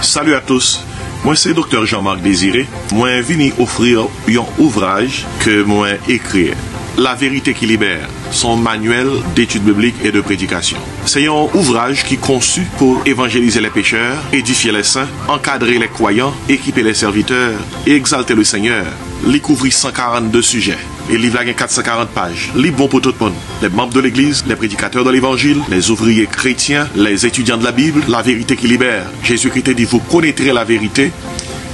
Salut à tous, moi c'est Dr. Jean-Marc Désiré. Moi venu offrir un ouvrage que moi écrit. La vérité qui libère, son manuel d'études bibliques et de prédication. C'est un ouvrage qui est conçu pour évangéliser les pécheurs, édifier les saints, encadrer les croyants, équiper les serviteurs et exalter le Seigneur. Il couvre 142 sujets. Et le livre a 440 pages. Livre bon pour tout le monde. Les membres de l'Église, les prédicateurs de l'Évangile, les ouvriers chrétiens, les étudiants de la Bible, la vérité qui libère. Jésus-Christ dit, vous connaîtrez la vérité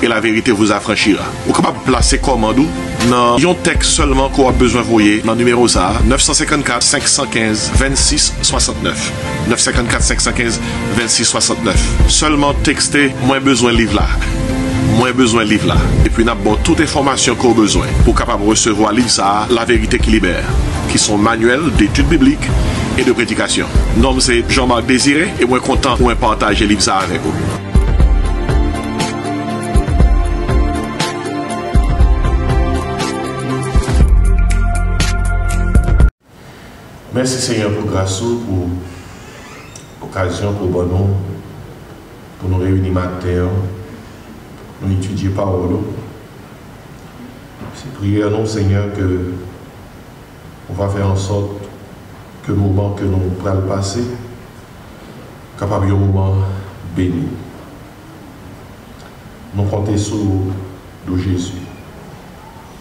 et la vérité vous affranchira. Vous êtes capable de placer commande dans un texte seulement qu'on a besoin de voyer dans le numéro ça 954 515 26 69 954 515 26 69 seulement texter moins besoin de livre là. Moins besoin de livre là. Et puis, nous avons toute information qu'on a besoin pour capable recevoir livre ça, La vérité qui libère, qui sont manuels d'études bibliques et de prédication. Mon nom c'est Jean-Marc Désiré et moi content pour partager livre ça avec vous. Merci Seigneur pour grâce, pour l'occasion, pour nous réunir matin. Nous étudions parole. C'est prière, non, Seigneur, que on va faire en sorte que le moment que nous allons passer, capable de un moment béni. Nous comptons sur de Jésus.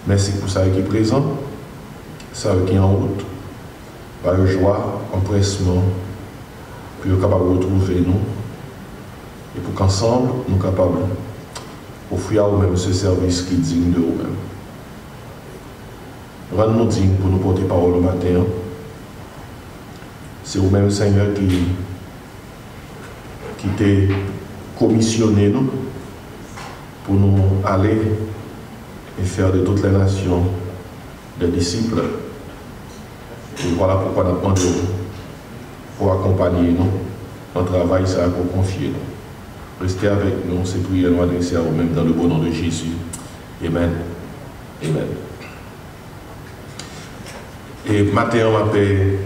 Merci pour ça qui est présent, ça qui est en route, par joie, empressement, puis nous capable de retrouver nous, et pour qu'ensemble, nous capables offrir à vous-même ce service qui est digne de vous-même. Rends-nous dignes pour nous porter parole au matin. C'est vous-même, Seigneur, qui t'a commissionné nous pour nous aller et faire de toutes les nations des disciples. Et voilà pourquoi nous demandons pour accompagner nous dans le travail, ça pour confier nous. Restez avec nous, ces prières nous adressées à vous-même dans le bon nom de Jésus. Amen. Amen. Et matin, on m'appelle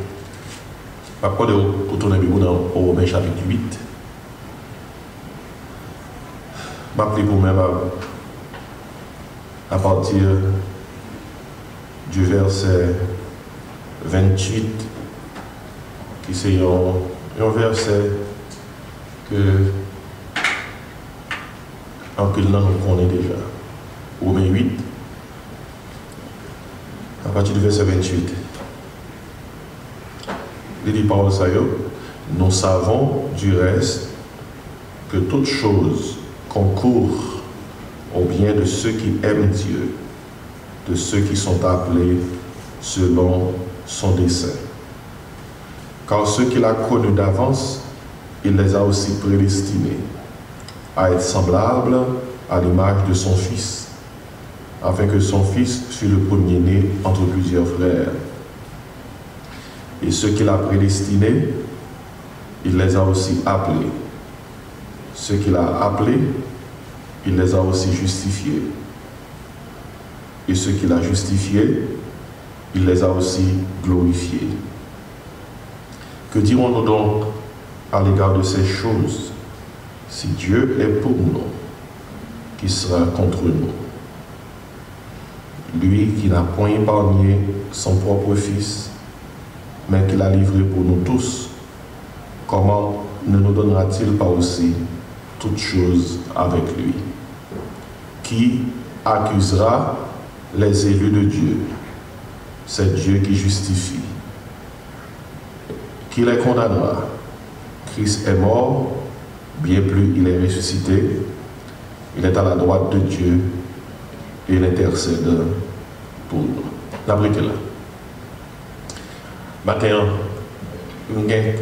pour tourner dans Romains chapitre 8. Je m'appelle pour même à partir du verset 28, qui c'est un verset que en que là nous connaissons déjà. Romains 8, à partir du verset 28. Il dit par ça, nous savons du reste que toute chose concourt au bien de ceux qui aiment Dieu, de ceux qui sont appelés selon son dessein. Car ceux qu'il a connus d'avance, il les a aussi prédestinés à être semblable à l'image de son Fils, afin que son Fils fût le premier-né entre plusieurs frères. Et ceux qu'il a prédestinés, il les a aussi appelés. Ceux qu'il a appelés, il les a aussi justifiés. Et ceux qu'il a justifiés, il les a aussi glorifiés. Que dirons-nous donc à l'égard de ces choses? Si Dieu est pour nous, qui sera contre nous? Lui qui n'a point épargné son propre Fils, mais qui l'a livré pour nous tous, comment ne nous donnera-t-il pas aussi toutes choses avec lui? Qui accusera les élus de Dieu? C'est Dieu qui justifie. Qui les condamnera? Christ est mort, bien plus il est ressuscité, il est à la droite de Dieu et il intercède pour nous. L'abrité là. Matin, il y a une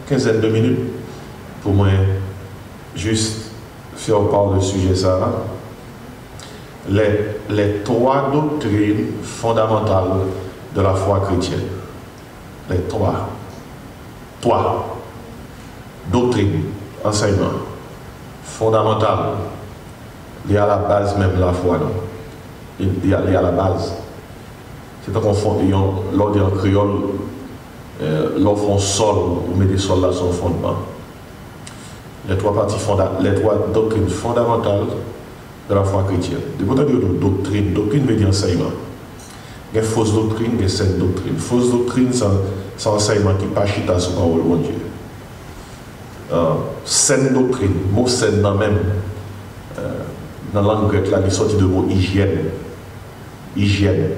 quinzaine de minutes pour moi juste faire part du sujet ça. Les trois doctrines fondamentales de la foi chrétienne. Les trois doctrines, enseignements fondamentales, liées à la base même de la foi. Liées à la base. C'est un confond, l'ordre en créole, l'offre en sol, ou met des sols là sur le fondement. les trois doctrines fondamentales de la foi chrétienne. De quoi doctrine? Doctrine veut dire enseignement. Il y a fausse doctrine, il y a saine doctrine. Fausse doctrine, c'est enseignement qui pas chita sur la parole de Dieu. Saine doctrine, mot saine dans même, dans la langue grecque, là, il sorti de mot hygiène. Hygiène.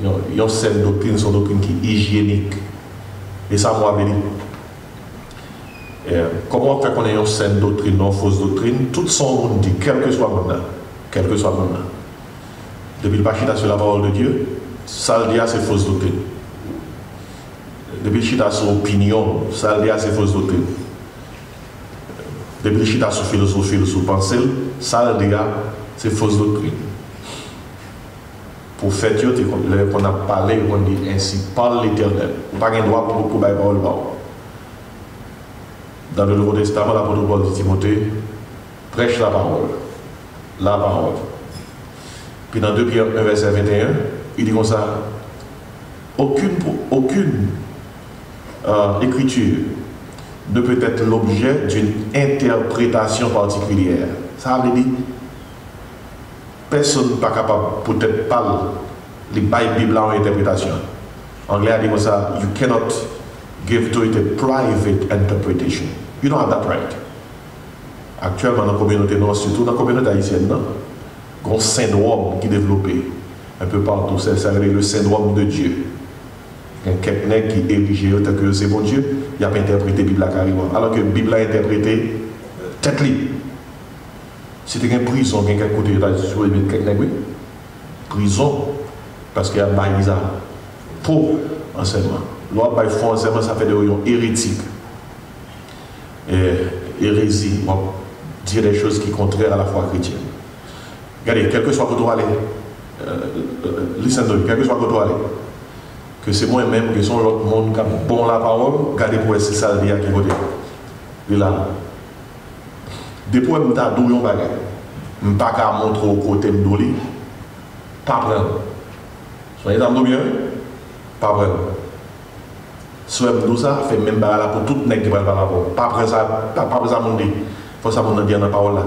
Il y a une saine doctrine, c'est une doctrine qui est hygiénique. Et ça, moi, je dis. Comment faire qu'on ait une saine doctrine, non fausse doctrine? Tout son monde dit, quel que soit le monde, quel que soit le monde. Depuis le pachita sur la parole de Dieu, ça le dit, c'est fausse doctrine. Depuis le chita sur opinion, ça le dit, c'est fausse doctrine. Depuis le chita sur philosophie, sur pensée, ça le dit, c'est fausse doctrine. Pour faire Dieu, qu'on a parlé, on dit ainsi, parle l'Éternel. On n'a pas de droit pour la parole. Dans le Nouveau Testament, l'apôtre Paul dit Timothée, prêche la parole. La parole. Puis dans 2 Pierre 1, verset 21, il dit comme ça, aucune écriture ne peut être l'objet d'une interprétation particulière. Ça veut dire, personne n'est pas capable, peut-être pas les Bible en interprétation. En anglais, il dit comme ça, you cannot give to it a private interpretation. You don't have that right. Actuellement, dans la communauté noire, surtout dans la communauté haïtienne, il y a un syndrome qui est développé un peu partout. C'est le syndrome de Dieu. Il y a quelqu'un qui est érigé tel que c'est bon Dieu, il n'a pas interprété la Bible carrément. Alors que la Bible a interprété tête libre. Si tu as une prison, quelqu'un qui a écouté quelqu'un, prison, parce qu'il y a un bail pour enseignement. L'autre bail fond enseignement, ça fait des réunions hérétiques. Hérésie, on dire des choses qui sont contraires à la foi chrétienne. Regardez, quel que soit où tu aller, listen to me, quel que soit où tu aller, que c'est moi-même, que son l'autre monde qui a bon la parole, regardez pour essayer ça le dire qui côté. Et là, depuis que je suis doué en bagage, je ne peux pas montrer au côté de l'oli, pas prendre. Soyez dans bien, pas prendre. Soit je ça, fait même bagarre pour tout le monde qui va parler. Pas prendre ça, pas ça mon dit. Il faut ça mon dire dans la parole là.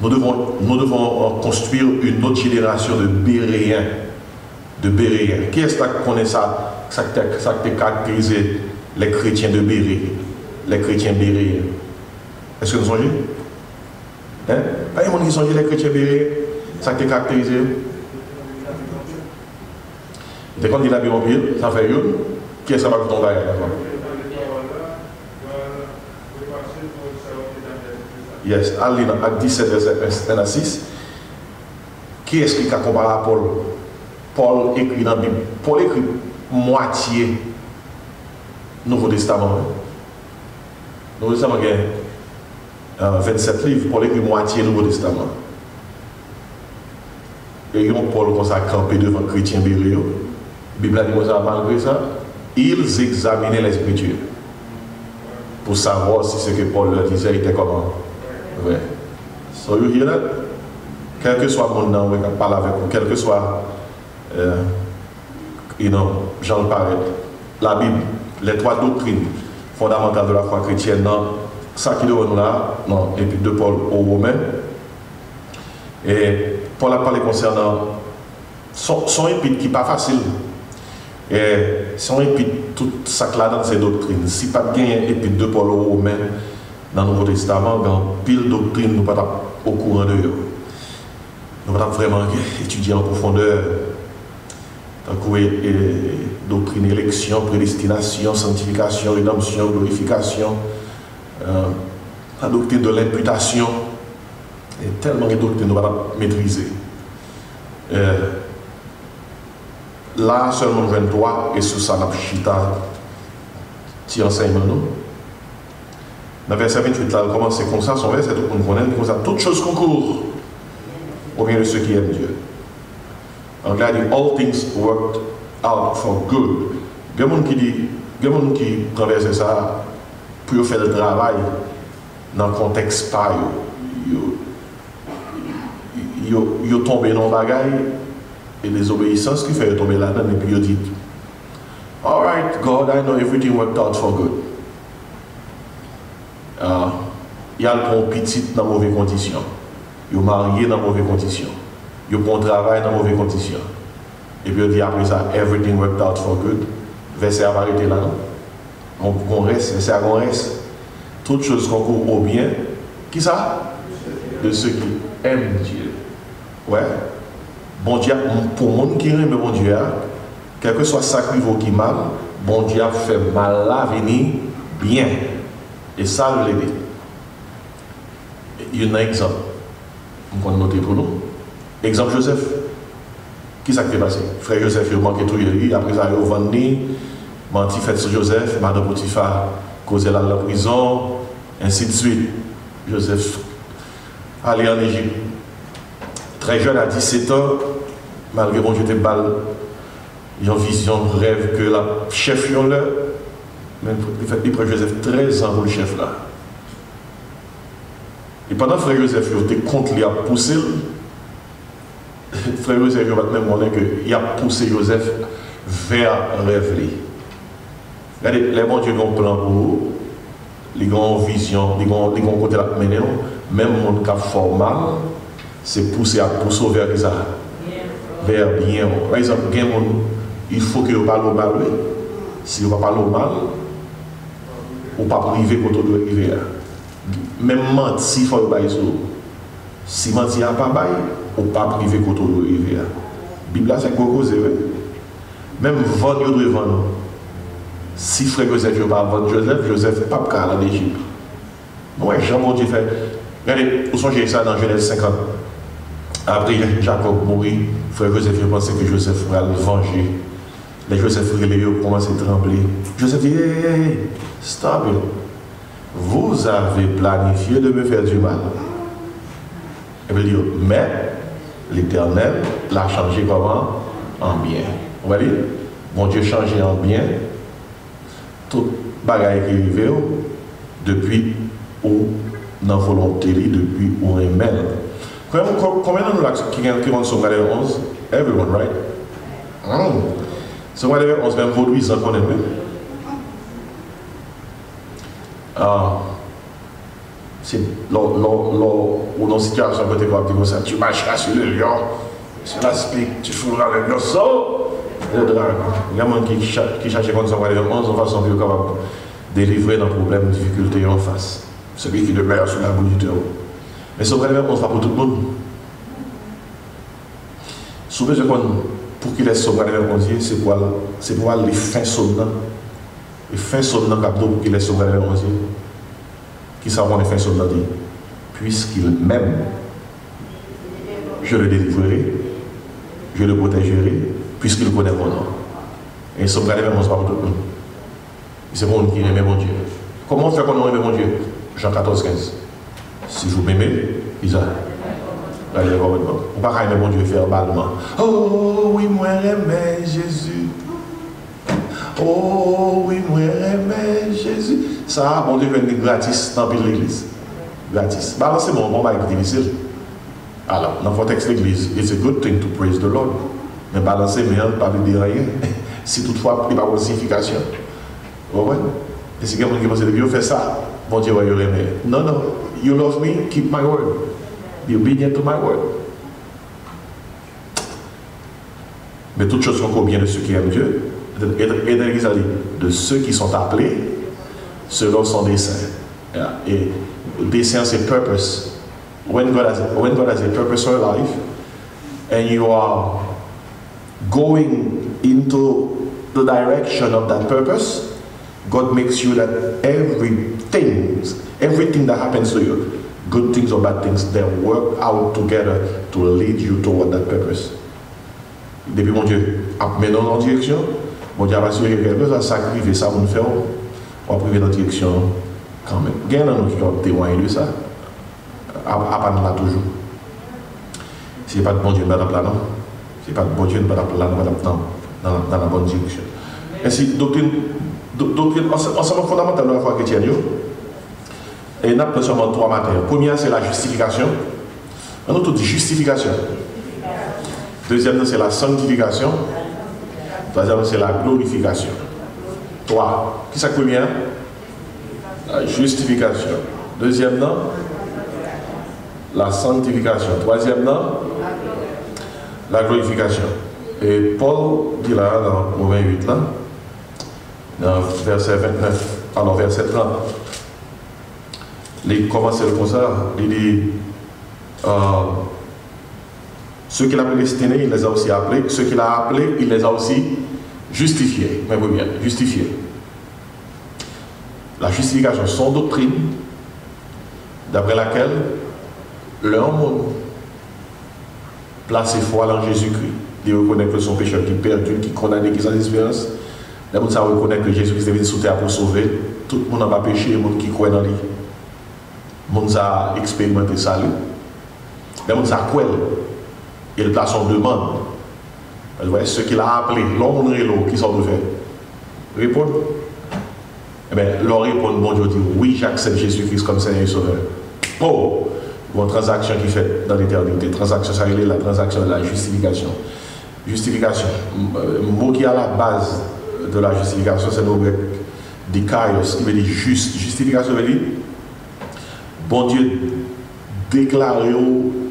Nous devons construire une autre génération de Béréens. De Béréens. Qui est-ce qui connaît ça? Ça qui caractérise les chrétiens de Béré, les chrétiens béréens. Est-ce que vous songez? Hein? Il y a des gens qui songent les chrétiens béréens. Ça qui caractérise. Dès qu'on dit la Bible en pile, ça fait une. Qui est-ce qui va vous tomber là? Yes, allez dans Acte 17, verset 1 à 6. Qui est-ce qui a comparé à Paul? Paul écrit dans la Bible. Paul écrit moitié Nouveau Testament. Nouveau Testament, il y a 27 livres. Paul écrit moitié Nouveau Testament. Et il y a Paul qui a campé devant les chrétiens béréens. La Bible a dit malgré ça, ils examinaient les Écritures pour savoir si ce que Paul leur disait était comment. Ouais. So you hear that? Quel que soit mon nom, qui parle avec vous, quel que soit, Jean le Parent, la Bible, les trois doctrines fondamentales de la foi chrétienne, ça qui nous là, dans l'Épître de Paul aux Romains. Et Paul a parlé concernant son épître qui n'est pas facile. Et son épître, tout ça là dans ces doctrines. Si pas de épître de Paul aux Romains dans le Nouveau Testament, dans pile doctrine, nous ne sommes pas au courant de eux. Nous ne sommes pas vraiment étudier en profondeur. Doctrine, élection, prédestination, sanctification, rédemption, glorification, la doctrine de l'imputation. Il y a tellement de doctrines que nous ne pouvons pas maîtriser. Là, seulement 23, et sur ça, nous chita, petit enseignement, nous. Dans le verset 28, là, il commence comme ça, son verset, tout le monde connaît, comme ça, toutes choses concourent au bien de ceux qui aiment Dieu. En anglais, il dit, all things work out for good. Il y a des gens qui traversent ça pour faire le travail dans le contexte pas. Ils tombent dans le bagage et les obéissances qui font tomber là-dedans, et puis ils disent, all right, God, I know everything worked out for good. il y a le petit dans de mauvaises conditions. Il est marié dans de mauvaises conditions. Il a un travail dans de mauvaises conditions. Et puis il dit après ça, everything worked out for good. Verset à arrêter là. On reste, verset à on reste. Toutes choses concourent au bien. Qui ça? De ceux qui aiment Dieu. Ouais. Bon Dieu, pour le monde qui aime bon Dieu, quel que soit sacrifice qui mal, bon Dieu a fait mal là venir bien. Et ça, je l'ai dit. Il y a un exemple. On va noter pour nous. Exemple Joseph. Qui s'est passé? Frère Joseph, il a manqué tout. Après ça, il a vendu, menti fait sur Joseph, Madame Potiphar causé la prison, ainsi de suite. Joseph allé en Égypte. Très jeune, à 17 ans, malgré bon j'étais balle, il y a une vision, rêve que la chef yon là, même il prend Joseph 13 ans pour le chef là. Et pendant que frère Joseph était contre lui à pousser, frère Joseph va même montrer qu'il a poussé Joseph vers rêve. Regardez, les bons dieux ont un plan pour vous, les grands visions, les grands côtés là mener, même mon cas formal, c'est pousser vers ça. Vers bien. Par exemple, il faut que vous parlez au mal. Si vous ne parlez au mal, vous ne pouvez pas priver quand vous devez arriver. Même mentir, il faut que vous si mentir n'a pas bail, vous ne pouvez pas priver quand vous devez arriver. La Bible, c'est quoi cause. Même vendre, vous devez vendre. Si frère Joseph ne pas vendre Joseph n'est pas prêt à l'Égypte. Oui, Jean-Maudit fait. Regardez, vous songez ça dans Genèse 50. Après Jacob mourit, frère Joseph pensait que Joseph pourrait le venger. Les Joseph ont commencé à trembler. Joseph dit, hey, stop it. Vous avez planifié de me faire du mal. Il veut dire, mais l'Éternel l'a changé comment? En bien. Vous voyez? Mon Dieu changé en bien. Tout bagaille qui arrive depuis où dans volonté, depuis où on est mêlé. Combien de nous qui vont sur Galère 11? Everyone, right? Sur Galère 11, même produisant qu'on aime. C'est dans une situation côté comme ça, tu marcheras sur le lion, cela explique, tu fourras le lion saut. Le dragon. Il y a des gens qui cherchent comme ça, Galère 11, on va s'en faire capable de délivrer nos problèmes, difficultés en face. Celui qui demeure sur la boue du terreau. Mais ce vrai on va pour tout le monde. Souvent, pour qu'il ait sauvé le Dieu, c'est pour les fins somnants. Les fins somnants pour qu'il ait sauvé le Dieu. Qui savent les fins somnants dit? Puisqu'il m'aime, je le délivrerai, je le protégerai, puisqu'il connaît mon nom. Et ce vrai on va pour tout le monde. C'est bon qui aime mon Dieu. Comment faire qu'on aime mon Dieu? Jean 14, 15. Si vous m'aimez, Isa, allez voir votre mot. On ne peut pas aimer mon Dieu verbalement. Oh oui, moi j'aime Jésus. Oh oui, moi j'aime Jésus. Ça, mon Dieu vient gratis dans l'église. Gratis. Balancez mon bon bail difficile. Alors, dans votre texte l'église, it's a good thing to praise the Lord. Mais balancer, mais ne pas dire rien. Si toutefois, il n'y a pas de signification. Ouais. Et si quelqu'un qui pense que Dieu fait ça, bon Dieu va y aimer. Non, non. You love me, keep my word. Be obedient to my word. Mais toutes choses sont bien de ceux qui aiment Dieu. Et dans l'Église, de ceux qui sont appelés selon son dessein. Et dessein, c'est purpose. When God has a purpose for your life, and you are going into the direction of that purpose, God makes sure that everything that happens to you, good things or bad things, they work out together to lead you toward that purpose. Depuis mon Dieu a mené dans la direction, mon Dieu a assuré que quelque chose à sacrifier, ça vous fait, on va priver dans la direction quand même. Il y a qui ont témoigné de ça, à part là toujours. Si pas de bon Dieu, pas de plan, non. Si pas de bon Dieu, pas de plan, dans la bonne direction. Ainsi, doctrine ensemble fondamental de la foi chrétienne. Et nous avons seulement 3 matières. Première, c'est la justification. On a tout dit justification. Deuxième, c'est la sanctification. Troisième, c'est la glorification. 3. Qui c'est la première? La justification. Deuxième nom, la sanctification. Troisième nom, la glorification. Et Paul dit là, dans Romains 8, là, dans verset 29, pardon, verset 30, il commence comme ça, il dit, ceux qu'il a prédestinés, il les a aussi appelés, ceux qu'il a appelés, il les a aussi justifiés. Mais oui, bien, justifiés. La justification, son doctrine, d'après laquelle l'homme place foi en Jésus-Christ. Il reconnaît que son pécheur qui est perdu, qui est condamné, qui est sans espérance. Les gens reconnaissent que Jésus-Christ est venu sous terre pour sauver. Tout le monde n'a pas péché, les gens qui croient dans lui. Les gens ont expérimenté le salut. Les gens ont croit. Il place son demande. Ceux qu'il a appelés, l'homme et l'eau, qui sont ouverts. Répondre. Eh bien, leur répondre, bon Dieu dit, oui, j'accepte Jésus-Christ comme Seigneur et Sauveur. Oh, une transaction qui fait dans l'éternité. Transaction, ça est la transaction de la justification. Justification. Le mot qui est à la base de la justification, c'est le mot grec dikaios, qui veut dire juste. Justification veut dire, bon Dieu déclaré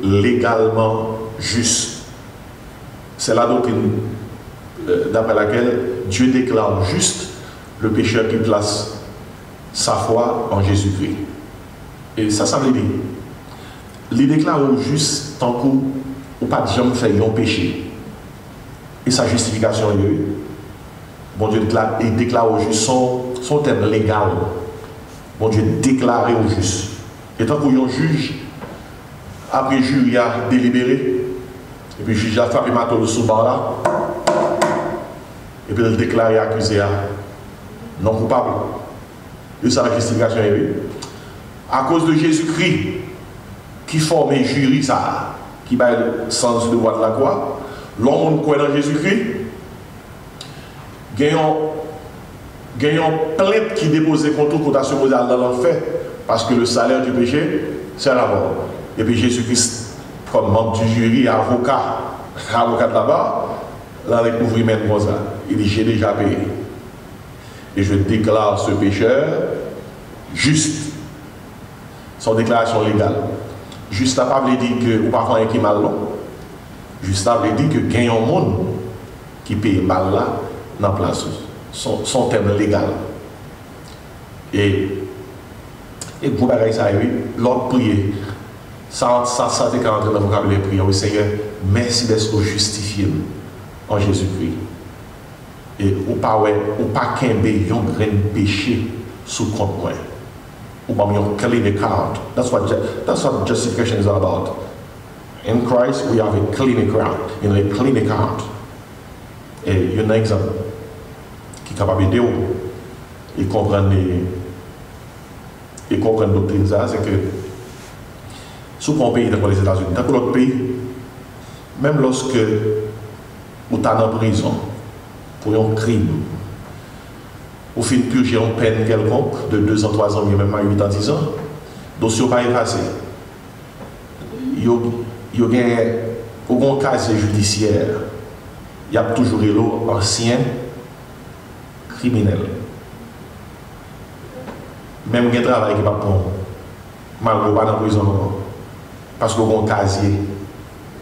légalement juste. C'est la doctrine d'après laquelle Dieu déclare juste le pécheur qui place sa foi en Jésus-Christ. Et ça veut dire, il déclare juste tant qu'on n'a pas de jamais fait un péché. Et sa justification est, bon Dieu déclare au juste son terme légal. Bon Dieu déclaré au juste. Et tant qu'on juge, après le jury a délibéré, et puis le juge a frappé Mato le sous-bar là, et puis il déclaré accusé non coupable. Et ça, la justification est à cause de Jésus-Christ qui forme un jury, ça, qui va le sens de voie de la croix. L'homme qui croit dans Jésus-Christ, gagnant plainte qui déposait contre qu'on a supposé aller dans l'enfer, parce que le salaire du péché, c'est la mort. Et puis Jésus-Christ, comme membre du jury, avocat de là-bas, là, il découvre même comme ça. Il dit, j'ai déjà payé. Et je déclare ce pécheur juste. Son déclaration légale. Juste à pas dire que, ou parfois un qui mal long. Juste à dire que gagne un monde qui paye mal là, dans la place. Son terme légal. Et pour pareil, ça oui, l'autre prière. Ça c'est quand on dans le vocabulaire prière. Oui, Seigneur, merci d'être justifié en Jésus-Christ. Et ou pas qu'un grain de péché sous compte moi. Ou pas un clean account. That's what justification is all about. In Christ, we have a clean account. In a clean account. Et il y a un exemple qui est capable d'aider et comprendre la doctrine, c'est que sous un pays dans les États-Unis, dans l'autre pays, même lorsque vous êtes en prison pour un crime, vous finissez purger une peine quelconque de 2 ans, 3 ans, même 8 ans, 10 ans, donc si vous n'avez pas effacé, il y a un casier judiciaire, il y a toujours l'ancien criminel. Même un travail qui va prendre, malgré pas dans la prison, parce qu'il y a un casier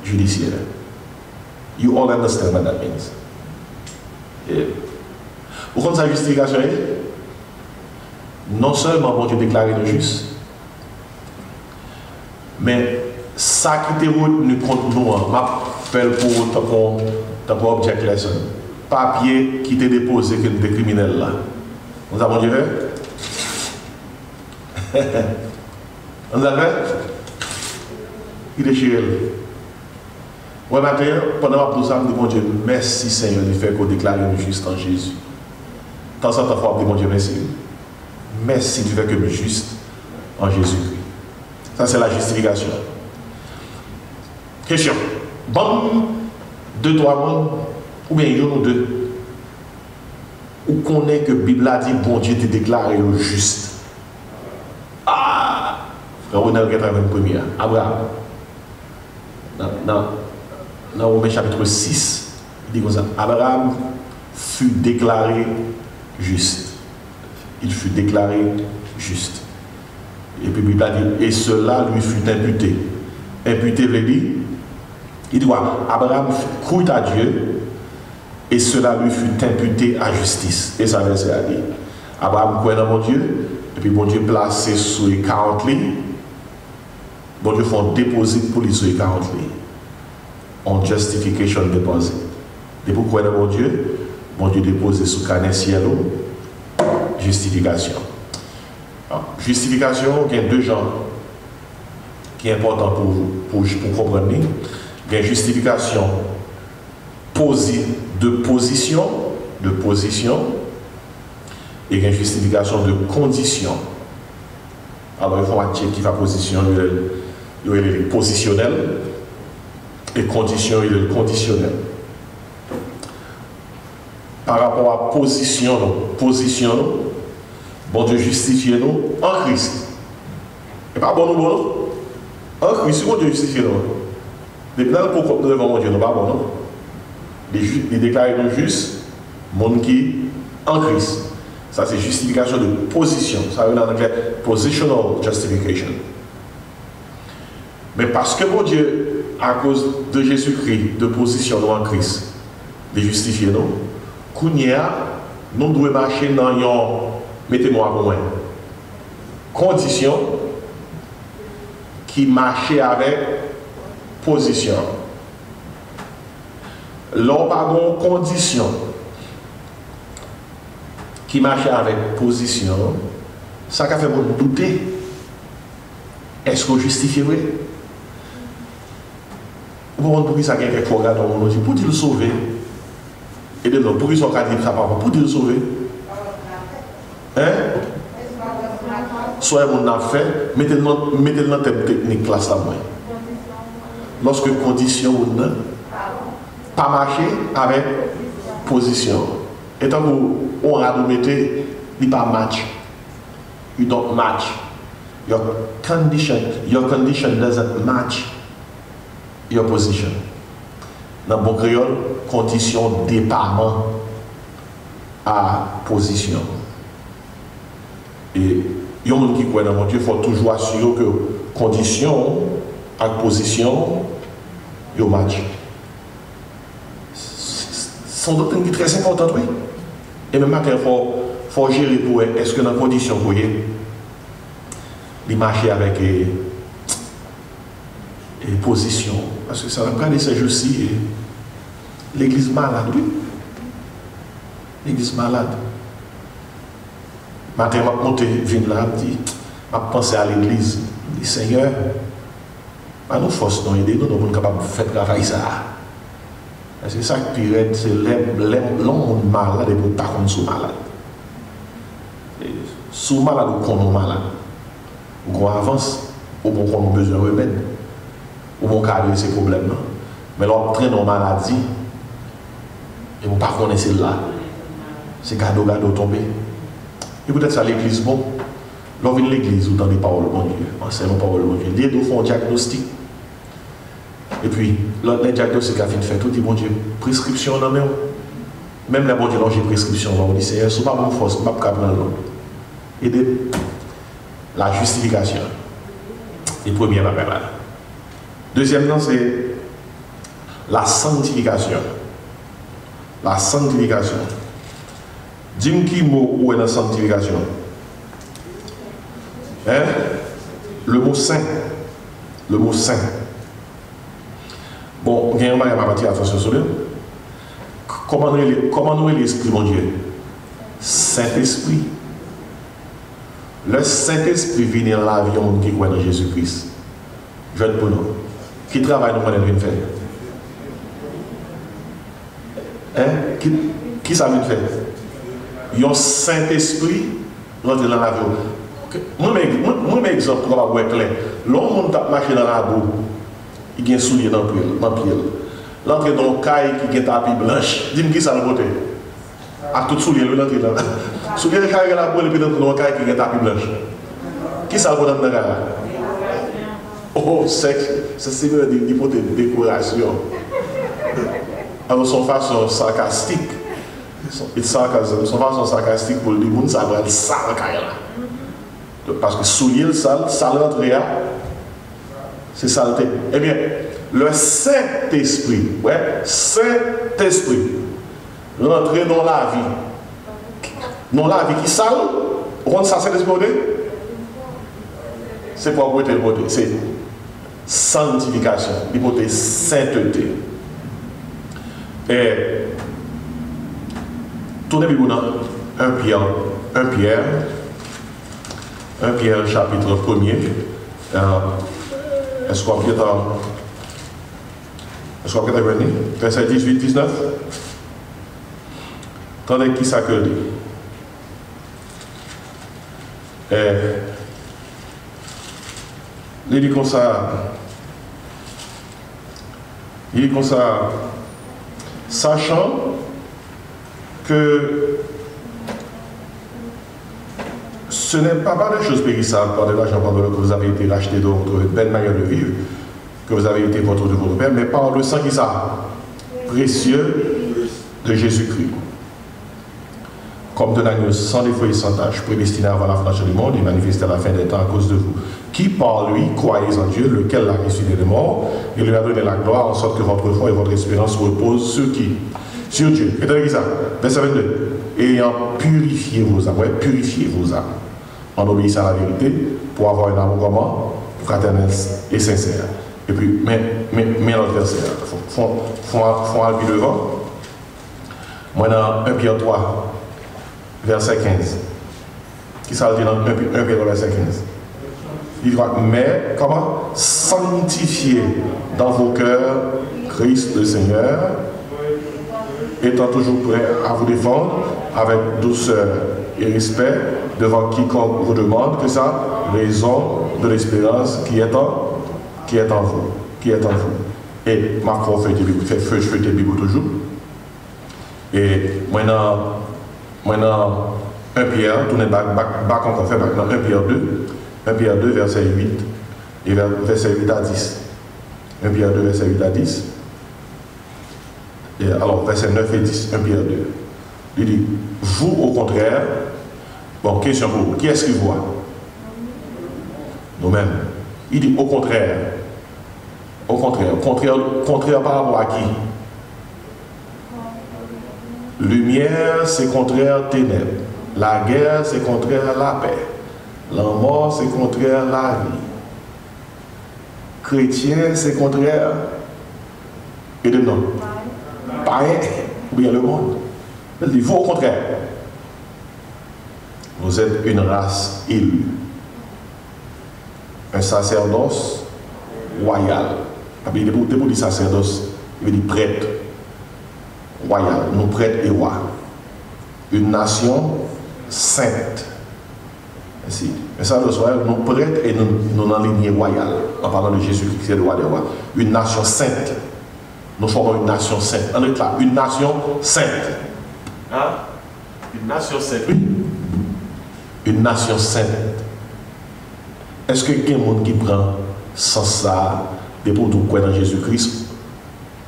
judiciaire. You all understand what that means. Vous comprenez sa justification? Non seulement bon Dieu déclaré le juste, mais ça qui était retenu contre nous, m'appelle pour object lesson. Papier qui était déposé que des criminels là. Nous avons dit on a fait il déchire. Ouais, maintenant, pendant la pause, je dis bon Dieu, merci Seigneur de faire qu'on déclare le juste en Jésus. Tant ça, ta fois, bon Dieu, merci. Merci de faire que le juste en Jésus-Christ. Ça, c'est la justification. Question. Bon, 2, 3 mots, ou bien une ou deux. Ou qu'on est que la Bible a dit, bon Dieu te déclaré le juste. Ah! Frère, on a regardé la première. Abraham. Dans Romains chapitre 6, il dit comme ça. Abraham fut déclaré juste. Il fut déclaré juste. Et puis Bible dit, et cela lui fut imputé. Imputé veut dire, il dit, Abraham crut à Dieu, et cela lui fut imputé à justice. Et ça verset a dit, Abraham croit dans mon Dieu, et puis bon Dieu placé sur les 40 lignes, bon Dieu fait un déposit pour les sur les 40 lignes. On justification deposit. Et pour croire dans mon Dieu dépose sous canet ciel, justification. Alors, justification, il y a deux genres qui est important pour comprendre. Il y a justification de position, et il y a justification de condition. Alors, il faut un qui va position, il est positionnel, et condition, il est conditionnel. Par rapport à position, bon Dieu justifie nous en Christ. Et pas bon nous, en Christ, bon Dieu justifie nous. Depuis là, pourquoi nous devons mon Dieu, nous pas bon, non? Il déclare nous juste, monde qui en Christ. Ça, c'est justification de position. Ça veut dire en anglais, positional justification. Mais parce que mon Dieu, à cause de Jésus-Christ, de position en Christ, de justifier nous, nous devons marcher dans une, mettez-moi pour moi, condition qui marche avec position. L'on pas une condition qui marche avec position, ça fait vous douter. Est-ce qu'on justifie vrai? Pour qui ça vient avec regard dans mon pour le sauver? Et de l'autre, pour qu'ils soient cadrés, ça pour le sauver. Hein? Soit on a fait, mettez-le dans thème technique classe à moi. Lorsque condition ou non, pas marcher avec position. Et tant qu'on a de mettre, il pas match. You don't match. Your condition doesn't match your position. Dans le bon créole, condition département à position. Et il y a des gens qui croient dans mon Dieu, il faut toujours assurer que condition à position, il y a match. Ce sont d'autres qui sont très importantes, oui. Et même il faut gérer pour est-ce que dans la condition, vous voyez, il marche avec et position. Parce que ça va prendre ces jours-ci. L'église malade, oui. L'église malade. Matin, je monte, viens là, je pense à l'église. Je dis, Seigneur, nous force nous aider, nous sommes capables de faire travail ça. C'est ça qui est pire, c'est l'homme malade et pas comme sous malade. Sous malade ou qu'on est malade. Ou avance, ou qu'on a besoin de remède. Ou qu'on a ces problèmes. Mais l'on traîne en maladie, et vous ne connaissez pas là. C'est gado tombé. Et peut-être ça l'église, bon. L'on vient de l'église, ou dans les paroles de mon Dieu, enseignons les paroles de mon Dieu. Les deux font un diagnostic. Et puis, le diagnostic a fait tout, dit bon Dieu, prescription non, même les bon Dieu, j'ai prescription, on dit Seigneur, ce n'est pas mon force, je ne peux pas prendre l'autre. Et la justification. Et premier appel là. Deuxièmement, c'est la sanctification. La sanctification. Dis-moi qui mot où est la sanctification? Hein? Le mot saint. Le mot saint. Bon, il y a un mal à partir attention sur lui. Comment nous est l'esprit, mon Dieu? Saint-Esprit. Le Saint-Esprit vient dans la vie qui croit dans Jésus-Christ. Jeune pour nous. Qui travaille nous vient faire? Hein? Qui ça vient faire? Il y a un Saint-Esprit rentre dans la vie. Moi, exemple pour avoir clair. L'homme qui marché dans la boue, il y a un soulier dans le pied. L'entrée dans le caille qui a un tapis blanche. Dis-moi qui ça le côté? À tout soulier, l'entrée dans le soulier de caille la boue et puis dans le caille qui a un tapis blanche. Qui ça le côté dans le caille? Oh, c'est une hypothèse de décoration. Alors, son façon sarcastique. Son façon sarcastique pour le monde, ça va être ça en caille là. Parce que soulier le sale, sale rentrer, c'est saleté. Eh bien, le Saint-Esprit, ouais, Saint-Esprit, rentrer dans la vie. Dans la vie qui sale, rendre ça Saint-Esprit, c'est pour côté le côté, c'est sanctification, l'hypothèse sainteté. Et tournez bien dans 1 Pierre chapitre 1er. Est-ce qu'on peut venir? Verset 18-19. Attendez qui ça que dit. Il dit comme ça, sachant que ce n'est pas des choses périssables par de l'argent que vous avez été racheté de votre belle manière de vivre, que vous avez été votre de votre Père, mais par le sang qui est précieux de Jésus-Christ. Comme de l'agneau sans défaut et sans tâche, prédestiné avant la fondation du monde et manifesté à la fin des temps à cause de vous, qui par lui croyez en Dieu, lequel l'a ressuscité des morts, et lui a donné la gloire, en sorte que votre foi et votre espérance reposent sur qui? Sur Dieu. Et donc, ça, verset 22. Ayant purifié vos âmes, en obéissant à la vérité, pour avoir un amour comment? Fraternel et sincère. Et puis, mais l'autre verset, font un peu devant. Moi, dans 1 Pierre 3, verset 15. Qui ça dit dans 1 Pierre 3, verset 15? Il dit, mais comment? Sanctifier dans vos cœurs Christ le Seigneur, étant toujours prêt à vous défendre avec douceur et respect devant quiconque vous demande que ça, raison de l'espérance qui est en vous. Et ma foi fait feu tes Bible toujours. Et maintenant 1 Pierre, tournez back encore, fait maintenant 1 Pierre 2, verset 8 et verset 8 à 10. 1 Pierre 2, verset 8 à 10. Et alors, verset 9 et 10, 1 Pierre 2. Il dit, vous au contraire, bon, question pour vous, qui est-ce qui voit? Nous-mêmes. Il dit au contraire par rapport à qui? Lumière, c'est contraire ténèbres. La guerre, c'est contraire la paix. La mort, c'est contraire la vie. Chrétien, c'est contraire. Et de non. Païen, ou bien le monde. Il dit, vous au contraire. Vous êtes une race élue. Un sacerdoce royal. Il veut dire sacerdoce, il veut dire prêtre. Royal, nous prêtres et rois. Une nation sainte. Ainsi. Mais ça, nous prêtres et nous dans la lignée royale. En parlant de Jésus-Christ, qui est le roi des rois. Une nation sainte. Nous formons une nation sainte. On est là, une nation sainte. Hein? Une nation sainte, oui. Une nation sainte. Est-ce que quelqu'un qui prend sans ça, des pour tout quoi dans Jésus-Christ,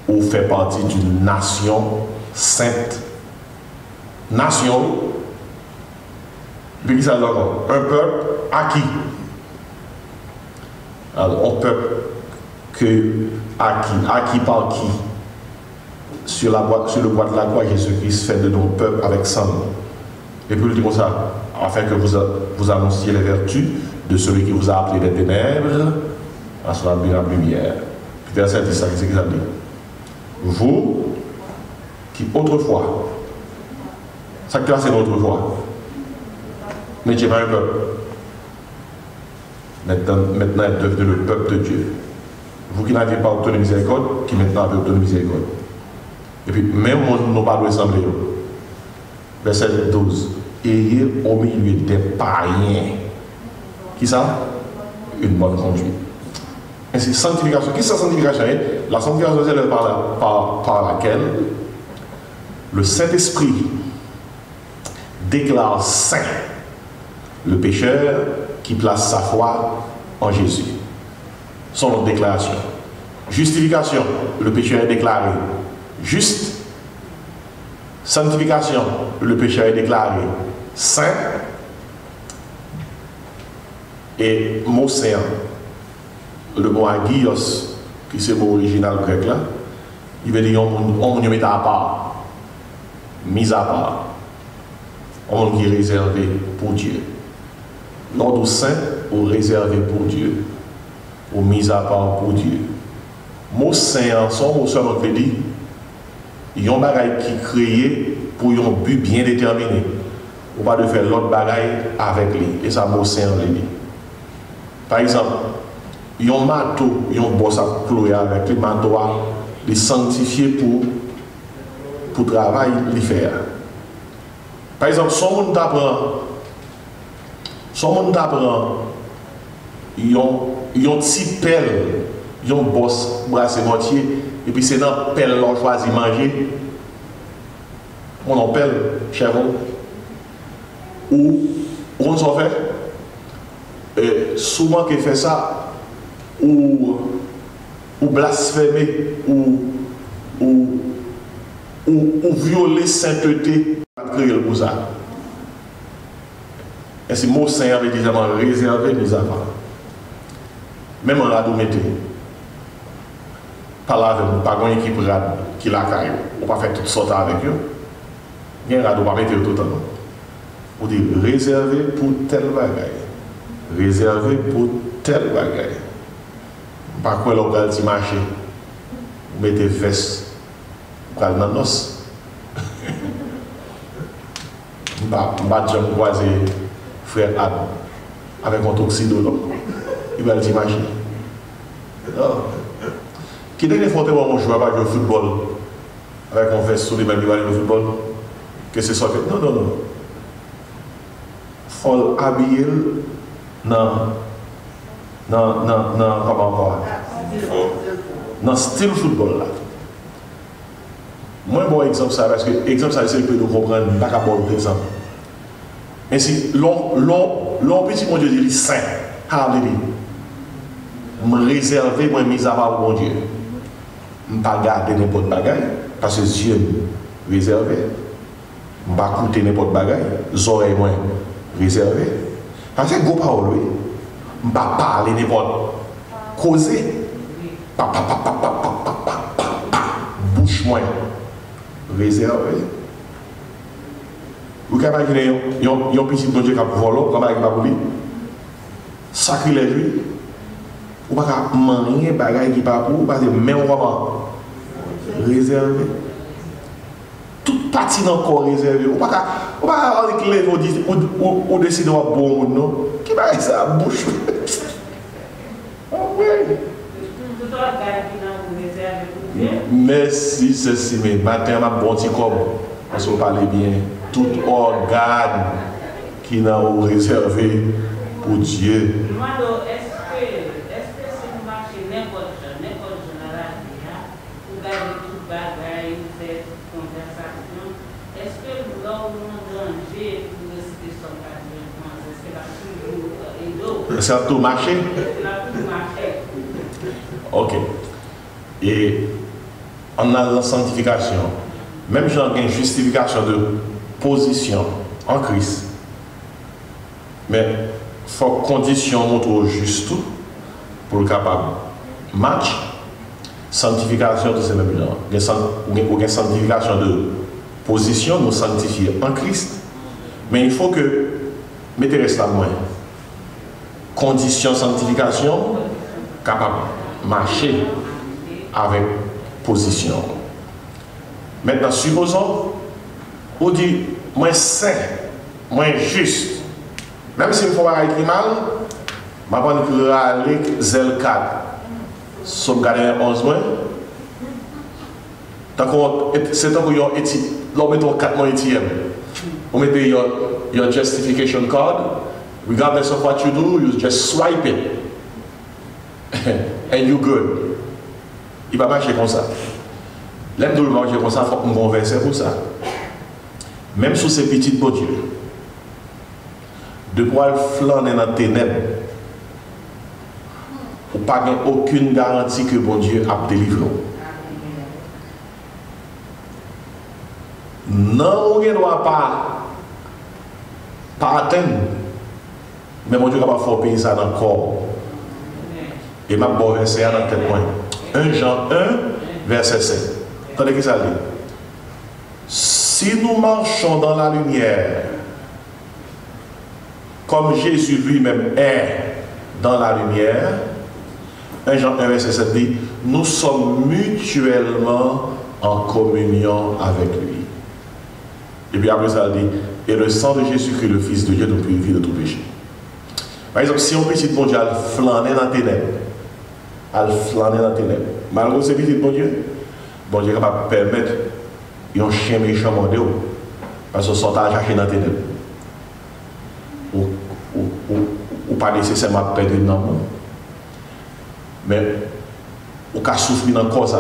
ou fait partie d'une nation sainte? Nation. Puis ça alors, un peuple acquis. Alors, un peuple acquis par qui? Sur le bois de la croix, Jésus-Christ fait de nos peuples avec sang. Et puis il dit comme ça, afin que vous annonciez les vertus de celui qui vous a appelé des ténèbres à son lumière. Puis verset 10, c'est ce qu'il a dit. Vous, qui autrefois, ça que c'est autrefois, n'étiez pas un peuple. Maintenant êtes devenu le peuple de Dieu. Vous qui n'avez pas obtenu miséricorde, qui maintenant avez obtenu miséricorde. Et puis, même nous pas de ressembler. Verset 12. Ayez au milieu des païens. Qui ça? Une bonne conduite. Ainsi, sanctification. Qu'est-ce que la sanctification est? La sanctification, c'est par laquelle le Saint-Esprit déclare saint le pécheur qui place sa foi en Jésus. Son notre déclaration. Justification, le pécheur est déclaré juste. Sanctification, le pécheur est déclaré saint. Et mot saint, le mot agios, qui c'est le mot original grec là, il veut dire on met à part, mis à part, on qui est réservé pour Dieu. L'ordre saint ou réservé pour Dieu, ou mis à part pour Dieu. Mot saint, son mot seulement veut dire, il y a un bagage qui est créé pour un but bien déterminé. Ou pas de faire l'autre bagaille avec lui. Et ça, mot saint, veut dire. Par exemple, il y a un marteau, il y a un boss à clouer avec les marteaux, les sanctifier pour travail, les faire. Par exemple, son monde t'apprend, il y a un petit pelle, il y a un boss brassé mortier, et puis c'est dans le pelle qu'on choisit manger. On en pelle, cher ou on s'en fait. Et souvent qu'il fait ça, ou blasphémer, ou violer sainteté, créer pour ça. Et ce mot saint avait déjà réservé mes affaires. Même en radio mété. Par là, pas une équipe qui la caille, on va faire toutes sortes avec eux. Il y a un radio, on va mettre tout le temps. On dit réservé pour tel bagaille. Réservé pour tel bagaille. Par quoi l'on va le marché? Vous mettez veste pour aller dans nos. Je vais croiser frère Ad avec un toxidolo. Il va le marché. Qui dernière fois que je joue avec le football, avec un veste sur les mêmes le football, que c'est ça que. Non. Il faut habiller dans le style football là. Moi, bon exemple ça, parce que exemple ça, c'est que nous comprendre, pas qu'à bon exemple. Mais si l'on petit mon Dieu dit saint, me réserver, moi mis à part mon Dieu. Je ne pas garder n'importe bagaille, parce que Dieu me réservé. Je ne pas écouter n'importe bagaille, les oreilles moins réservées. Parce que go parole, je ne pas parler n'importe causer. Bouche moins réservée. Vous pouvez imaginer, il y a un petit bon Dieu qui a volé, comme il va pour lui. Sacrilège, lui. Ou pas manger bagaille qui pas pour, parce que même comment réservé. Toute partie dans le corps réservé. Ou pas avec les ou décider de bon monde, non? Qui va ça bouche? Merci, ceci, mais matin, ma bon petit corps, parce qu'on parle bien, tout organe qui n'a réservé pour Dieu. C'est tout marché? Ok. Et on a la sanctification. Même si on a une justification de position en Christ. Mais il faut condition montre juste pour le capable. Match, sanctification de ces mêmes gens. Ou une sanctification de position, nous sanctifier en Christ. Mais il faut que, mettez reste là moins. Condition sanctification, capable de marcher avec position. Maintenant, supposons, on dit, moi saint, moi juste. Même si je fais écrit mal, je vais aller zèle 4. Sauvegarder 11 mois. C'est tant que vous mettez 4 mois ATM. Vous mettez your justification card. Regardless of what you do, you just swipe it. And you're good. Il va marcher comme ça. L'aime de marcher comme ça, il faut qu'on converse pour ça. Même sous ces petites beaux Dieu. De pouvoir flâner dans les ténèbres. Ou pas aucune garantie que bon Dieu a délivré. Non, on ne doit pas atteindre. Mais mon Dieu est capable de faire payer ça dans le corps. Et ma bon verset dans le tête point. 1 Jean 1, verset 7. Attendez qui ça dit. Si nous marchons dans la lumière, comme Jésus lui-même est dans la lumière, 1 Jean 1, verset 7 dit, nous sommes mutuellement en communion avec lui. Et puis après ça dit, et le sang de Jésus-Christ, le Fils de Dieu, nous purifie de tout péché. Par exemple, si on petit bon Dieu a flâné dans tes ténèbres, malgré ce petit bon Dieu est capable de permettre un chien méchant monter parce que sont à chercher dans tes ténèbres. Ou pas nécessairement perdre dans le monde. Mais on peut souffrir dans le corps,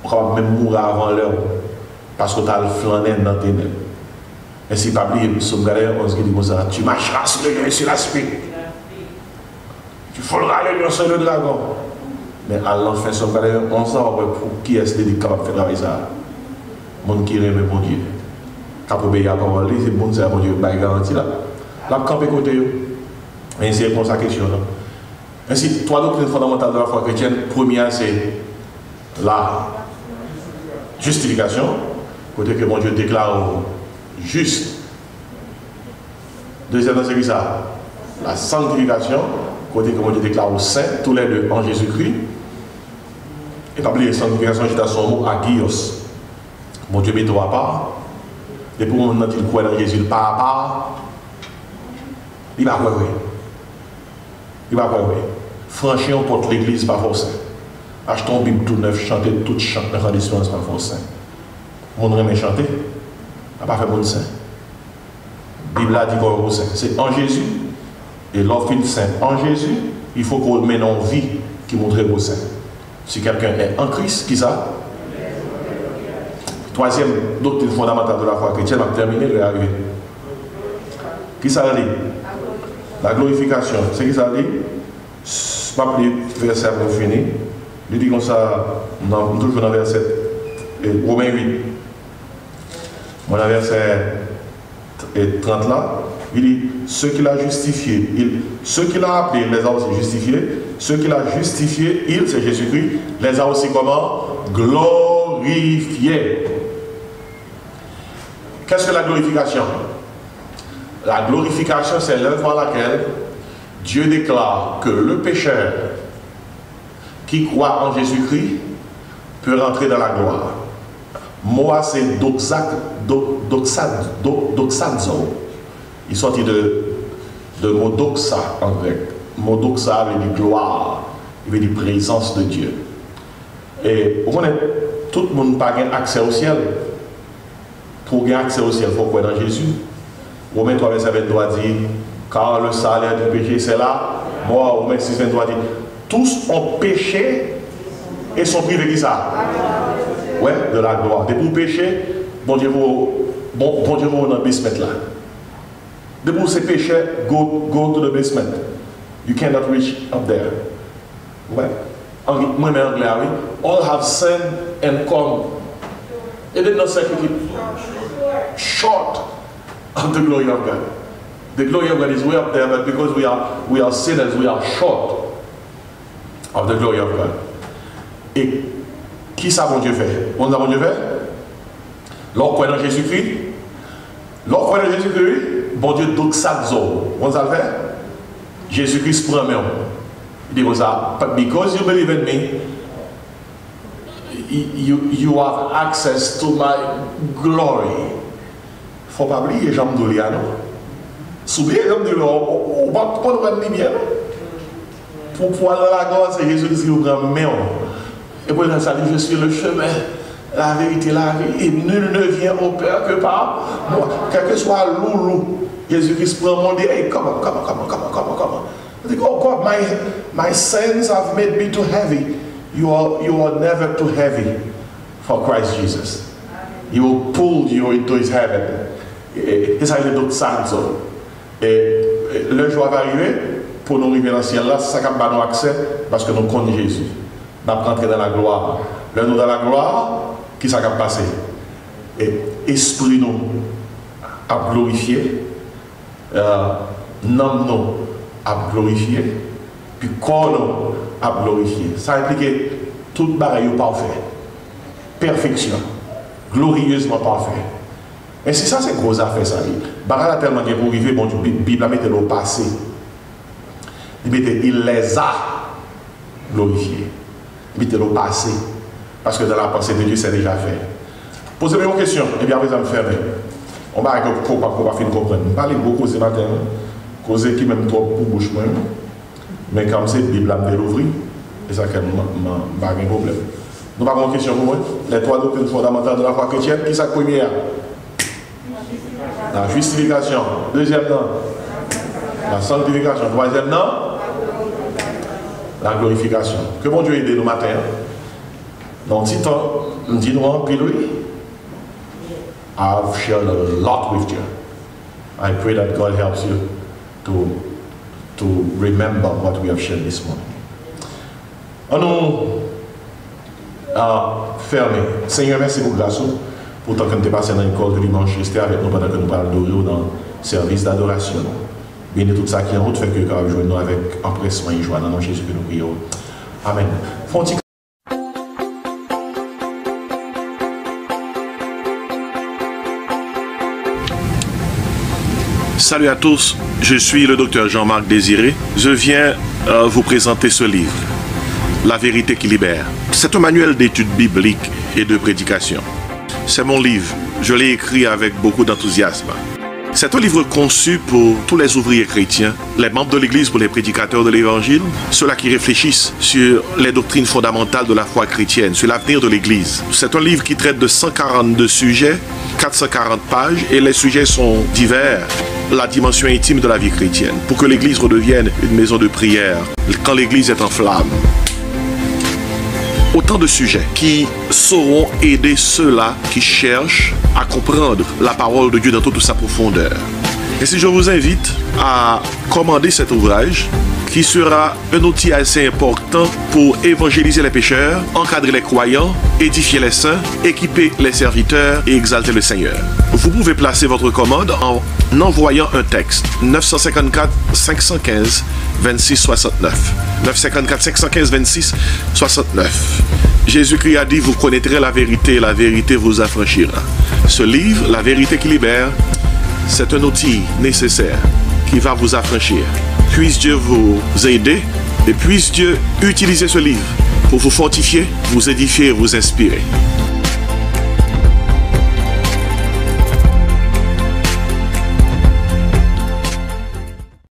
on peut même mourir avant l'heure parce que tu as le flâné dans tes ténèbres. Et si pas oublier, on se dit comme ça, tu marcheras sur le lion et sur l'aspect. Tu frôleras le lion sur le dragon. Mais à l'enfin, on sait pour qui est-ce qui est capable de faire travailler ça. Mon qui aime mon Dieu. Quand on obéit à la parole, c'est bon, c'est mon Dieu, il y a une garantie là. Là, camper côté. Et c'est pour sa question. Ainsi, trois doctrines fondamentales de la foi chrétienne. Première, c'est la justification. Côté que mon Dieu déclare juste. Deuxième, c'est ça. La sanctification. Côté que mon Dieu déclare au saint, tous les deux en Jésus-Christ. Et pas oublier, sanctification, j'ai dans son mot agios. Mon Dieu met toi à part. Et pour moi, il croit dans Jésus, pas à part. Il va croire. Il va croire. Franchir, on porte l'église, pas forcément. Achetons une Bible tout neuf, chanter tout chant, dans la distance, pas forcément. Mon remet chanter, n'a pas fait bon saint. La Bible a dit qu'on est saint. C'est en Jésus. Et l'offre une saint en Jésus, il faut qu'on le mette en vie qui montre au saint. Si quelqu'un est en Christ, qui ça? Troisième doctrine fondamentale de la foi chrétienne, on va terminer, je vais arriver. Qui ça dit? La glorification. C'est qui ça dit? Je ne vais pas appeler verset pour finir. Il dit comme ça, toujours dans le verset Romains 8. Mon verset 30 là, il dit, ceux qu'il a justifiés, ceux qu'il a appelés, les a aussi justifiés. Ceux qu'il a justifiés, il, c'est Jésus-Christ, les a aussi comment? Glorifiés. Qu'est-ce que la glorification? La glorification, c'est l'œuvre à laquelle Dieu déclare que le pécheur qui croit en Jésus-Christ peut rentrer dans la gloire. Moi, c'est doxazo. Il sortit de mot doxa en grec. Mot doxa veut dire gloire, il veut dire présence de Dieu. Et vous connaissez, tout le monde n'a pas accès au ciel. Pour gagner accès au ciel, il faut croire dans Jésus. Romains 3, verset 23 dit, car le salaire du péché, c'est là. Moi, Romains 6, 23 dit, tous ont péché et sont privés de ça. Ouais, de la gloire. Et pour pécher, bon Dieu, vous dans le basement là. De pour ces péchés, go to the basement. You cannot reach up there. Ouais. Moi-même anglais, oui. All have sinned and come. It did not say short of the glory of God. The glory of God is way up there, but because we are sinners, we are short of the glory of God. Et qui ça bon Dieu fait? Bon Dieu fait? L'on croit dans Jésus-Christ. L'on croit dans Jésus-Christ. Bon Dieu doxazo. On ça fait? Jésus-Christ prend même. Il dit comme ça. Because you believe in me, you have access to my glory. Faut pas oublier Jean Doulia, non? Soublier Jean Doulia, on va pas bien. Pour pouvoir dans la gloire, c'est Jésus-Christ qui nous prend même. Et pour ça dit, je suis le chemin, la vérité, la vie, et nul ne vient au Père que par moi. Quel que soit loulou, Jésus-Christ prend mon Dieu, hey, come on. I think, oh God, my sins have made me too heavy. You are never too heavy for Christ Jesus. He will pull you into his heaven. Et ça, il est d'autres santo. Et le jour va arriver, pour nous arriver dans le ciel là, ça va nous accès parce que nous connaissons Jésus. Nous allons rentrer dans la gloire. Là, nous dans la gloire, qui ça va passer? Et esprit nous a glorifié. nom nous à glorifier, puis corps nous à glorifier. Ça implique tout bagaille parfait, perfection, glorieusement parfait. Et si ça c'est gros affaire ça, bagaille a tellement bien pour arriver, bon Dieu, Bible a mis le passé. Il les a glorifiés. Il met le passé. Parce que dans la pensée de Dieu, c'est déjà fait. Posez-moi une question, et bien après ça me ferme. On va finir comprendre. Je parle beaucoup ce matin, causer qui même trop pour bouche moi. Mais comme c'est la Bible a l'ouvrir, et ça n'a pas de problème. Nous avons une question pour moi. Les trois doctrines fondamentales de la foi chrétienne, qui est la première? La justification. Deuxième, non. La sanctification. Troisième, non. La glorification. Que bon Dieu aide nous matin. Dans petit temps, nous disons en pile oui. I've shared a lot with you. I pray that God helps you to remember what we have shared this morning. On nous fermé. Seigneur, merci pour grâce. Pour tant que nous sommes passés dans une cause de dimanche, restez avec nous pendant que nous parlons d'Oreo dans le service d'adoration. Bénis tout ça qui est en route, fait que nous jouons nous avec empressement et joie dans le nom de Jésus que nous prions. Amen. Salut à tous, je suis le docteur Jean-Marc Désiré. Je viens vous présenter ce livre, La vérité qui libère. C'est un manuel d'études bibliques et de prédication. C'est mon livre, je l'ai écrit avec beaucoup d'enthousiasme. C'est un livre conçu pour tous les ouvriers chrétiens, les membres de l'Église, pour les prédicateurs de l'Évangile, ceux-là qui réfléchissent sur les doctrines fondamentales de la foi chrétienne, sur l'avenir de l'Église. C'est un livre qui traite de 142 sujets, 440 pages, et les sujets sont divers. La dimension intime de la vie chrétienne, pour que l'Église redevienne une maison de prière, quand l'Église est en flammes. Autant de sujets qui sauront aider ceux-là qui cherchent à comprendre la parole de Dieu dans toute sa profondeur. Et si je vous invite à commander cet ouvrage, qui sera un outil assez important pour évangéliser les pécheurs, encadrer les croyants, édifier les saints, équiper les serviteurs et exalter le Seigneur. Vous pouvez placer votre commande en envoyant un texte 954 515 26 69 954 515 26 69. Jésus-Christ a dit: vous connaîtrez la vérité et la vérité vous affranchira. Ce livre, La vérité qui libère, c'est un outil nécessaire qui va vous affranchir. Puisse Dieu vous aider et puisse Dieu utiliser ce livre pour vous fortifier, vous édifier et vous inspirer.